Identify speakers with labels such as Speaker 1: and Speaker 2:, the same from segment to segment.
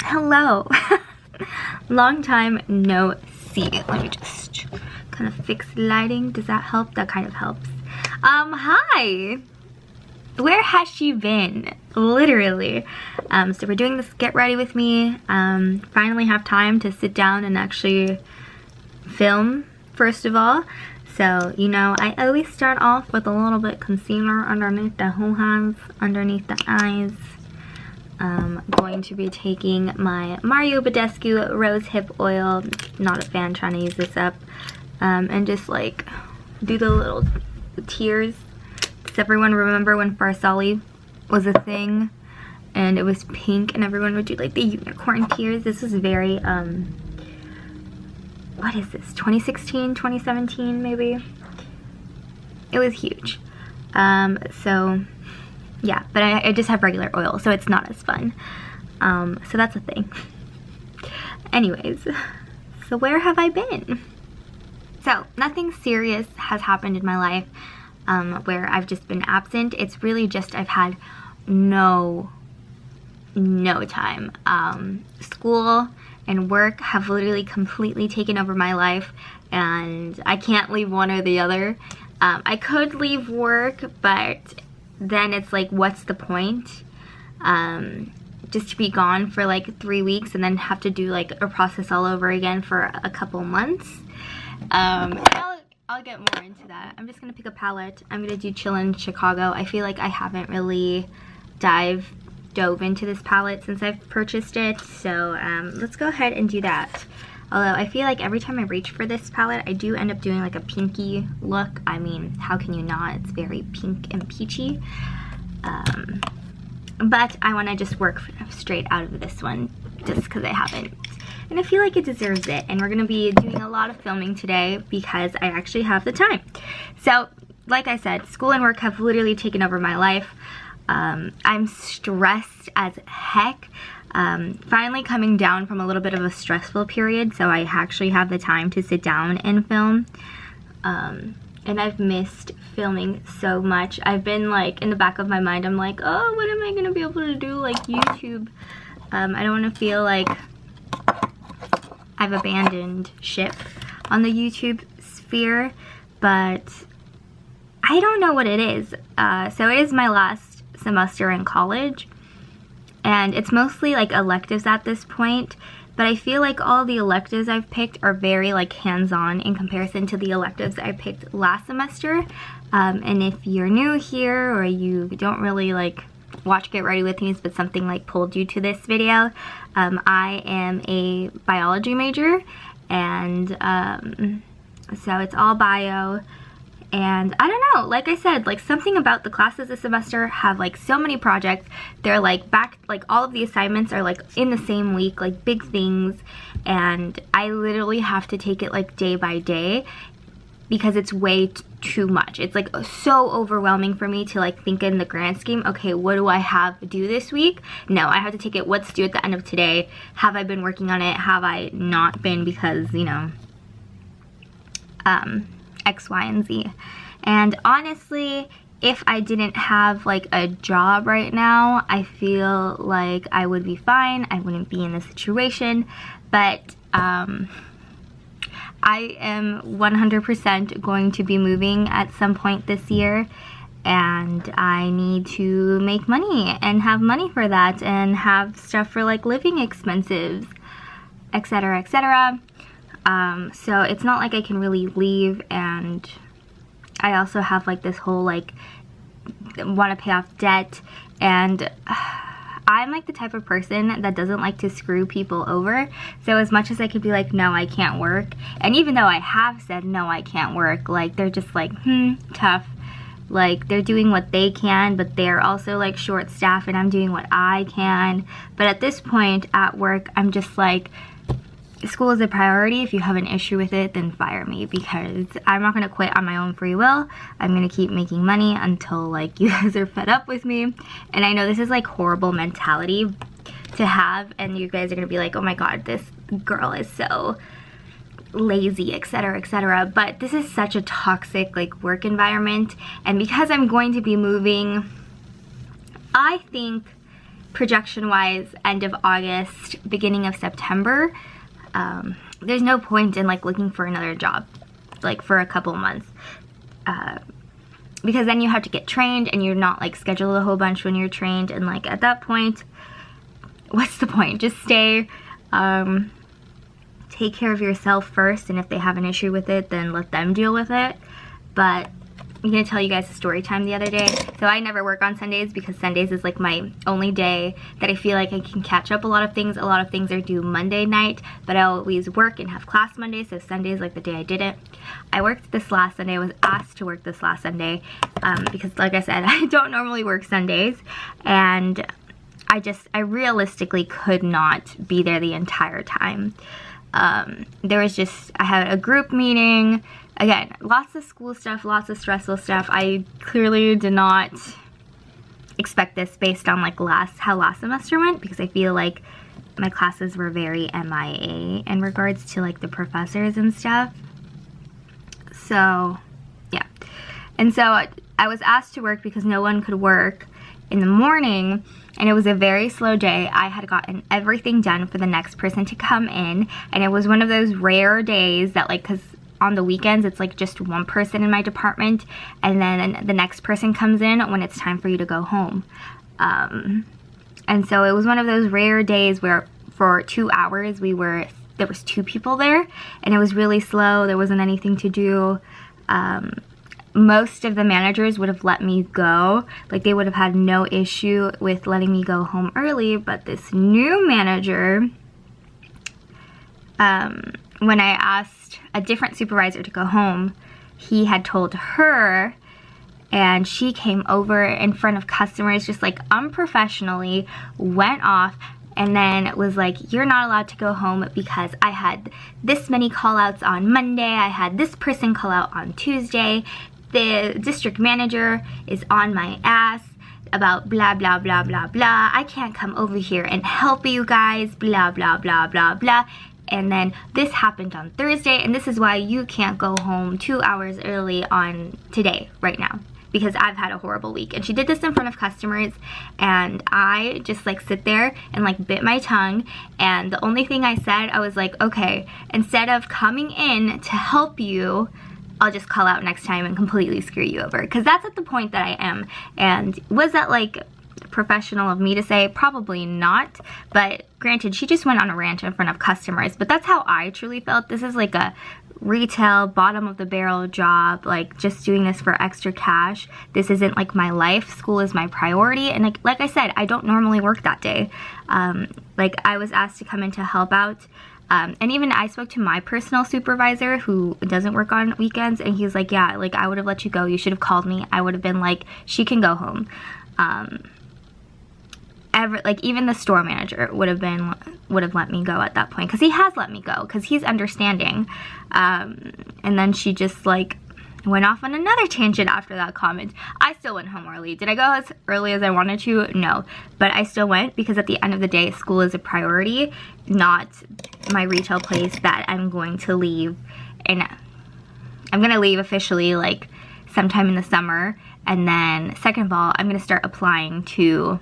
Speaker 1: Hello. Long time no see. Let me just kind of fix the lighting. Does that help? That kind of helps. Hi. Where has she been? Literally. So we're doing this get ready with me. Finally have time to sit down and actually film, first of all. So, you know, I always start off with a little bit concealer underneath the hoo-has, underneath the eyes. I'm going to be taking my Mario Badescu Rose Hip Oil. Not a fan trying to use this up. And just like do the little tears. Does everyone remember when Farsali was a thing? And it was pink and everyone would do like the unicorn tears. This was very, what is this, 2016, 2017 maybe? It was huge. So yeah, but I just have regular oil, so it's not as fun. So that's a thing. Anyways, so where have I been? So nothing serious has happened in my life where I've just been absent. It's really just I've had no time. School and work have literally completely taken over my life, and I can't leave one or the other. I could leave work, but then it's like, what's the point? Just to be gone for like 3 weeks and then have to do like a process all over again for a couple months. I'll get more into that. I'm just gonna pick a palette. I'm gonna do Chill in Chicago. I feel like I haven't really dove into this palette since I've purchased it, so let's go ahead and do that. Although I feel like every time I reach for this palette, I do end up doing like a pinky look. I mean, how can you not? It's very pink and peachy. But I want to just work straight out of this one just because I haven't. And I feel like it deserves it. And we're going to be doing a lot of filming today because I actually have the time. So, like I said, school and work have literally taken over my life. I'm stressed as heck. Finally coming down from a little bit of a stressful period, so I actually have the time to sit down and film. And I've missed filming so much. I've been like, in the back of my mind, I'm like, oh, when am I gonna be able to do like YouTube? I don't want to feel like I've abandoned ship on the YouTube sphere, but I don't know what it is. So it is my last semester in college, and it's mostly like electives at this point, but I feel like all the electives I've picked are very like hands-on in comparison to the electives I picked last semester. And if you're new here or you don't really like watch Get Ready With Me, but something like pulled you to this video, I am a biology major, and so it's all bio. And I don't know, like I said, like something about the classes this semester have like so many projects. They're like back, like all of the assignments are like in the same week, like big things. And I literally have to take it like day by day because it's way too much. It's like so overwhelming for me to like think in the grand scheme, okay, what do I have to do this week? No, I have to take it what's due at the end of today. Have I been working on it? Have I not been because, you know, X, Y, and Z. And honestly, if I didn't have like a job right now, I feel like I would be fine. I wouldn't be in this situation, but I am 100% going to be moving at some point this year, and I need to make money and have money for that and have stuff for like living expenses, etc., etc. So it's not like I can really leave, and I also have like this whole like want to pay off debt, and I'm like the type of person that doesn't like to screw people over. So as much as I could be like, no, I can't work, and even though I have said no, I can't work, like they're just like, tough. Like they're doing what they can, but they're also like short staffed, and I'm doing what I can. But at this point at work, I'm just like, school is a priority. If you have an issue with it, then fire me, because I'm not going to quit on my own free will. I'm going to keep making money until like you guys are fed up with me. And I know this is like horrible mentality to have, and you guys are going to be like, oh my god, this girl is so lazy, etc., etc. But this is such a toxic like work environment, and because I'm going to be moving, I think projection-wise, end of August, beginning of September, there's no point in like looking for another job like for a couple months, because then you have to get trained and you're not like scheduled a whole bunch when you're trained, and like at that point, what's the point? Just stay, take care of yourself first, and if they have an issue with it, then let them deal with it. But I'm gonna tell you guys a story time the other day. So I never work on Sundays because Sundays is like my only day that I feel like I can catch up a lot of things. A lot of things are due Monday night, but I always work and have class Monday, so Sunday is like the day I didn't. I worked this last Sunday. I was asked to work this last Sunday because like I said, I don't normally work Sundays, and I realistically could not be there the entire time. There was just, I had a group meeting. Again, lots of school stuff, lots of stressful stuff. I clearly did not expect this based on like how last semester went, because I feel like my classes were very MIA in regards to like the professors and stuff. So yeah, and so I was asked to work because no one could work in the morning, and it was a very slow day. I had gotten everything done for the next person to come in, and it was one of those rare days that like, because on the weekends it's like just one person in my department, and then the next person comes in when it's time for you to go home. And so it was one of those rare days where for 2 hours there was 2 people there, and it was really slow. There wasn't anything to do. Most of the managers would have let me go. Like, they would have had no issue with letting me go home early, but this new manager, when I asked a different supervisor to go home, he had told her, and she came over in front of customers just like unprofessionally, went off, and then was like, you're not allowed to go home because I had this many call outs on Monday, I had this person call out on Tuesday, the district manager is on my ass about blah blah blah blah blah, I can't come over here and help you guys, blah blah blah blah blah. And then this happened on Thursday, and this is why you can't go home 2 hours early on today, right now, because I've had a horrible week. And she did this in front of customers, and I just like sit there and like bit my tongue, and the only thing I said, I was like, okay, instead of coming in to help you, I'll just call out next time and completely screw you over, because that's at the point that I am. And was that like professional of me to say? Probably not, but granted, she just went on a rant in front of customers, but that's how I truly felt. This is like a retail bottom of the barrel job, like just doing this for extra cash. This isn't like my life. School is my priority, and like I said, I don't normally work that day. Like, I was asked to come in to help out, and even I spoke to my personal supervisor who doesn't work on weekends, and he's like, yeah, like, I would have let you go. You should have called me. I would have been like, she can go home. Like, even the store manager would have let me go at that point, because he has let me go, because he's understanding. And then she just like went off on another tangent after that comment. I still went home early. Did I go as early as I wanted to? No, but I still went, because at the end of the day, school is a priority, not my retail place that I'm going to leave. And I'm gonna leave officially like sometime in the summer, and then second of all, I'm gonna start applying to,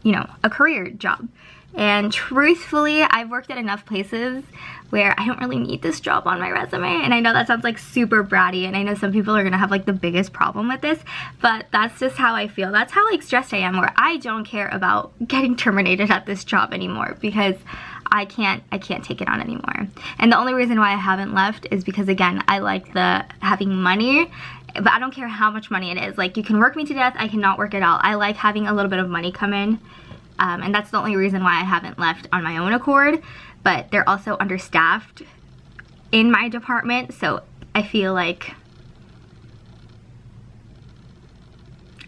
Speaker 1: you know, a career job. And truthfully, I've worked at enough places where I don't really need this job on my resume. And I know that sounds like super bratty, and I know some people are gonna have like the biggest problem with this, but that's just how I feel. That's how like stressed I am, where I don't care about getting terminated at this job anymore, because I can't take it on anymore. And the only reason why I haven't left is because, again, I like the having money, but I don't care how much money it is. Like, you can work me to death, I cannot work at all. I like having a little bit of money come in. And that's the only reason why I haven't left on my own accord, but they're also understaffed in my department, so I feel like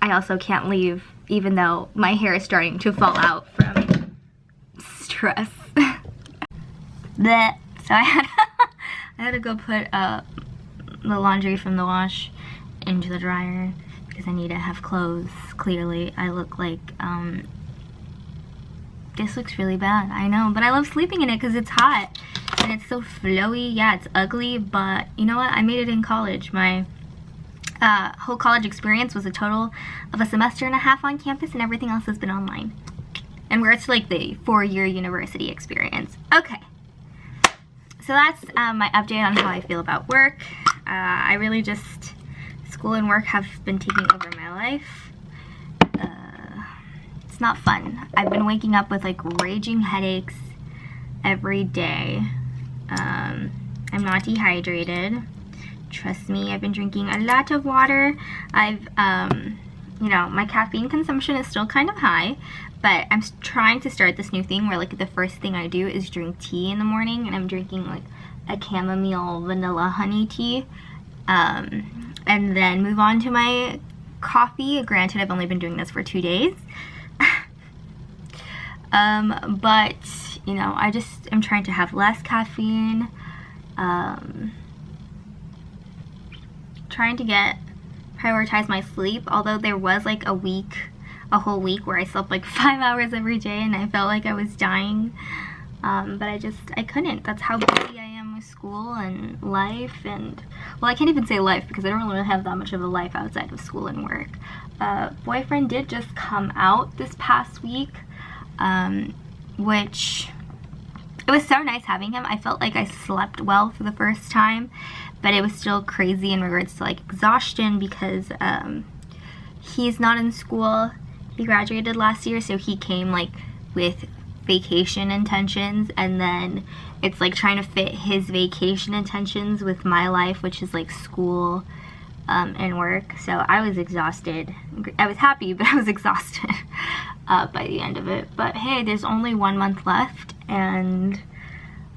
Speaker 1: I also can't leave, even though my hair is starting to fall out from stress. Blech. So I had to go put the laundry from the wash into the dryer, because I need to have clothes. Clearly, I look like, this looks really bad, I know, but I love sleeping in it because it's hot and it's so flowy. Yeah, it's ugly, but you know what? I made it in college. My whole college experience was a total of a semester and a half on campus, and everything else has been online. And we're to like the 4-year university experience. Okay, so that's my update on how I feel about work. I really just, school and work have been taking over my life. It's not fun. I've been waking up with like raging headaches every day. I'm not dehydrated. Trust me, I've been drinking a lot of water. I've, you know, my caffeine consumption is still kind of high, but I'm trying to start this new thing where like the first thing I do is drink tea in the morning, and I'm drinking like a chamomile vanilla honey tea, and then move on to my coffee. Granted, I've only been doing this for 2 days. But, you know, I just am trying to have less caffeine, trying to prioritize my sleep, although there was like a whole week where I slept like 5 hours every day and I felt like I was dying, but I couldn't. That's how busy I am with school and life, and, well, I can't even say life because I don't really have that much of a life outside of school and work. Boyfriend did just come out this past week, which, it was so nice having him. I felt like I slept well for the first time, but it was still crazy in regards to like exhaustion because he's not in school. He graduated last year, so he came like with vacation intentions, and then it's like trying to fit his vacation intentions with my life, which is like school and work. So I was exhausted. I was happy, but I was exhausted by the end of it. But hey, there's only 1 month left, and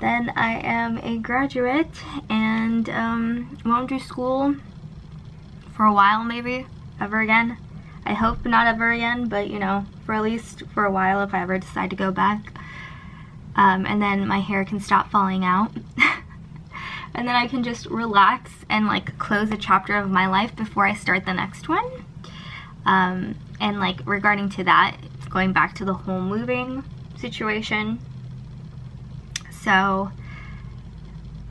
Speaker 1: then I am a graduate and won't do school for a while, maybe ever again. I hope not ever again, but you know, for at least for a while if I ever decide to go back. And then my hair can stop falling out. And then I can just relax and like close a chapter of my life before I start the next one. And like regarding to that, going back to the whole moving situation. So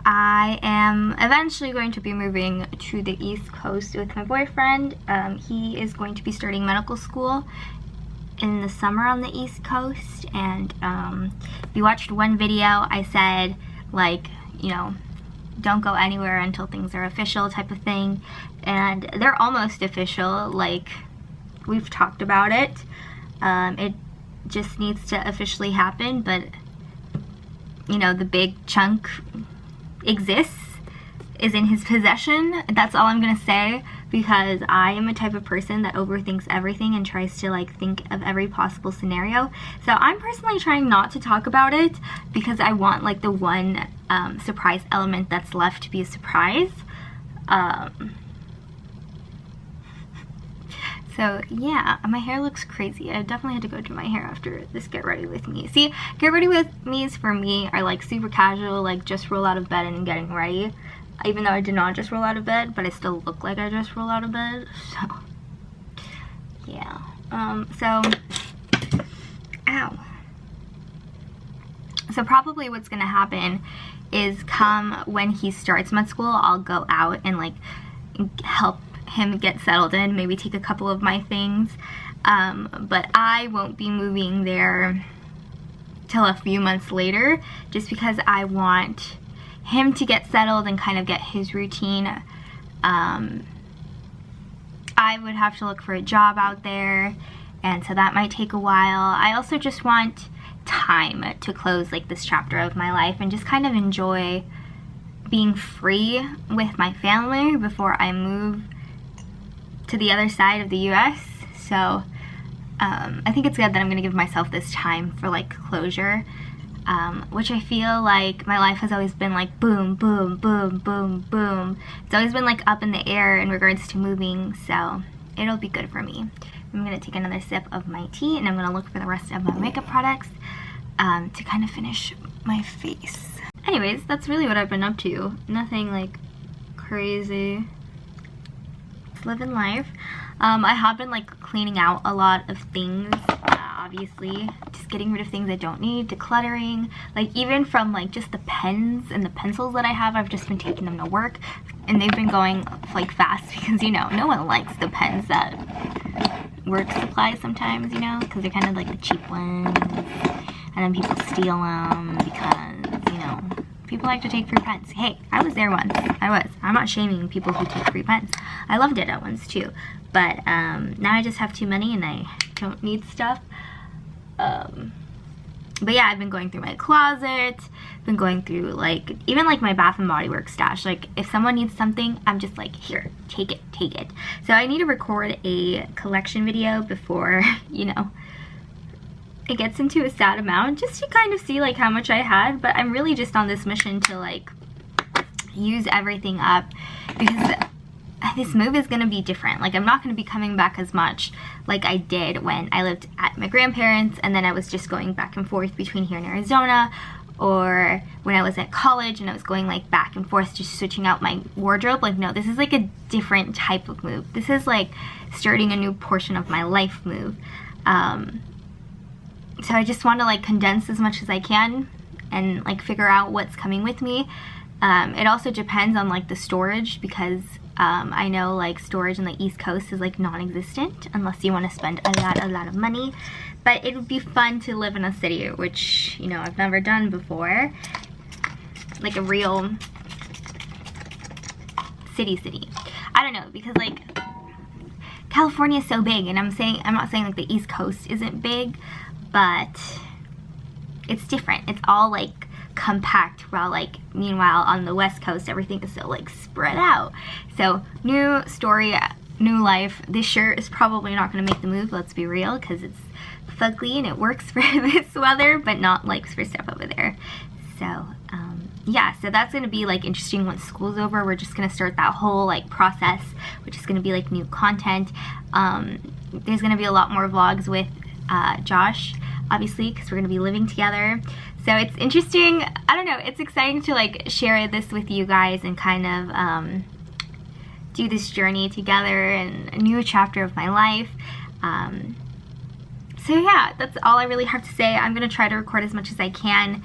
Speaker 1: I am eventually going to be moving to the East Coast with my boyfriend. He is going to be starting medical school in the summer on the East Coast, and if you watched one video, I said like, you know, don't go anywhere until things are official type of thing, and they're almost official. Like, we've talked about it. It just needs to officially happen, but you know, the big chunk exists, is in his possession. That's all I'm gonna say, because I am a type of person that overthinks everything and tries to like think of every possible scenario. So I'm personally trying not to talk about it because I want like the one surprise element that's left to be a surprise. So yeah, my hair looks crazy. I definitely had to go do my hair after this get ready with me. See, get ready with me's for me are like super casual, like just roll out of bed and getting ready. Even though I did not just roll out of bed, but I still look like I just roll out of bed. So yeah. Ow. So probably what's gonna happen is come when he starts med school, I'll go out and like help him get settled in, maybe take a couple of my things, but I won't be moving there till a few months later, just because I want him to get settled and kind of get his routine. I would have to look for a job out there, and so that might take a while. I also just want time to close like this chapter of my life and just kind of enjoy being free with my family before I move to the other side of the US. So I think it's good that I'm gonna give myself this time for like closure, which I feel like my life has always been like boom, boom, boom, boom, boom. It's always been like up in the air in regards to moving, so it'll be good for me. I'm gonna take another sip of my tea, and I'm gonna look for the rest of my makeup products to kind of finish my face. Anyways, that's really what I've been up to. Nothing like crazy. Living life. I have been like cleaning out a lot of things obviously. Just getting rid of things I don't need, decluttering. Like even from like just the pens and the pencils that I have, I've just been taking them to work. And they've been going like fast because, you know, no one likes the pens that work supply sometimes, you know, because they're kind of like the cheap ones. And then people steal them because, you know, people like to take free pens. Hey, I was there once. I'm not shaming people who take free pens. I loved it at once too. But now I just have too many and I don't need stuff. But yeah, I've been going through my closet, been going through like, even like my Bath and Body Works stash. Like if someone needs something, I'm just like, here, take it, take it. So I need to record a collection video before, you know, it gets into a sad amount, just to kind of see like how much I had. But I'm really just on this mission to like use everything up, because this move is gonna be different. Like I'm not gonna be coming back as much like I did when I lived at my grandparents, and then I was just going back and forth between here and Arizona, or when I was at college and I was going like back and forth just switching out my wardrobe. Like no, this is like a different type of move. This is like starting a new portion of my life move. So I just want to like condense as much as I can and like figure out what's coming with me. It also depends on like the storage, because I know like storage on the East Coast is like non-existent unless you want to spend a lot of money. But it would be fun to live in a city, which, you know, I've never done before. Like a real city. I don't know, because like California is so big, and I'm not saying like the East Coast isn't big, but it's different. It's all like compact, while like meanwhile on the West Coast everything is so like spread out. So new story, new life. This shirt is probably not going to make the move, let's be real, because it's fugly and it works for this weather, but not like for stuff over there. So yeah, so that's going to be like interesting once school's over. We're just going to start that whole like process, which is going to be like new content. There's going to be a lot more vlogs with Josh, obviously, because we're going to be living together. So it's interesting. I don't know, it's exciting to like share this with you guys and kind of do this journey together and a new chapter of my life. So yeah, that's all I really have to say. I'm going to try to record as much as I can.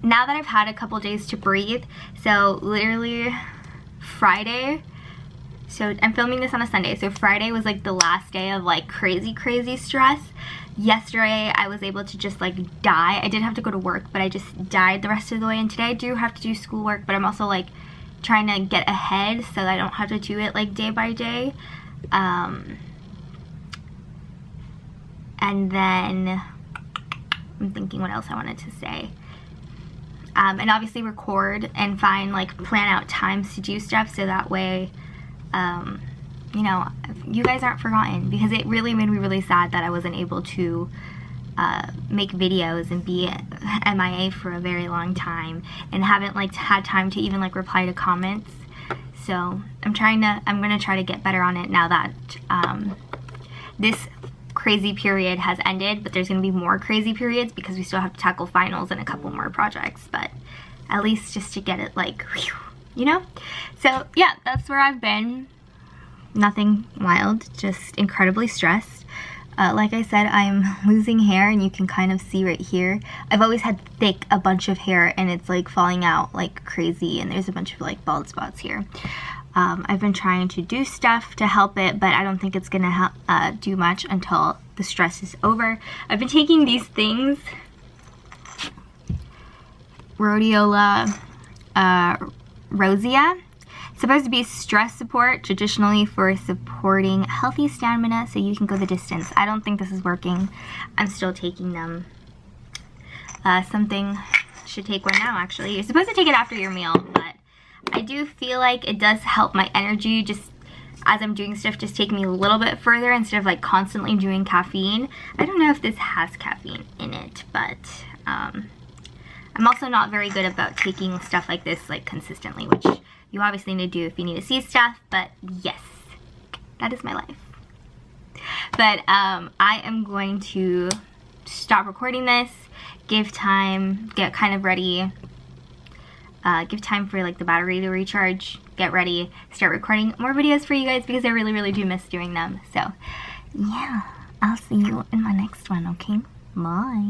Speaker 1: Now that I've had a couple days to breathe, so literally Friday, so I'm filming this on a Sunday, so Friday was like the last day of like crazy stress. Yesterday I was able to just like die. I did have to go to work, but I just died the rest of the way, and today I do have to do schoolwork, but I'm also like trying to get ahead so that I don't have to do it like day by day. And then I'm thinking what else I wanted to say. And obviously record and find like plan out times to do stuff, so that way you know, you guys aren't forgotten, because it really made me really sad that I wasn't able to make videos and be MIA for a very long time, and haven't like had time to even like reply to comments. So I'm gonna try to get better on it now that this crazy period has ended, but there's gonna be more crazy periods because we still have to tackle finals and a couple more projects, but at least just to get it like, whew, you know? So yeah, that's where I've been. Nothing wild, just incredibly stressed. Like I said, I'm losing hair, and you can kind of see right here. I've always had a bunch of hair, and it's like falling out like crazy, and there's a bunch of like bald spots here. I've been trying to do stuff to help it, but I don't think it's gonna help, do much until the stress is over. I've been taking these things, rhodiola rosea. It's supposed to be stress support, traditionally for supporting healthy stamina so you can go the distance. I don't think this is working. I'm still taking them. Something should take one now, actually. You're supposed to take it after your meal, but I do feel like it does help my energy, just as I'm doing stuff, just take me a little bit further instead of like constantly doing caffeine. I don't know if this has caffeine in it, but I'm also not very good about taking stuff like this like consistently, which you obviously need to do if you need to see stuff, but yes, that is my life. But I am going to stop recording this, give time, get kind of ready, give time for like the battery to recharge, get ready, start recording more videos for you guys, because I really do miss doing them. So yeah, I'll see you in my next one, okay? Bye.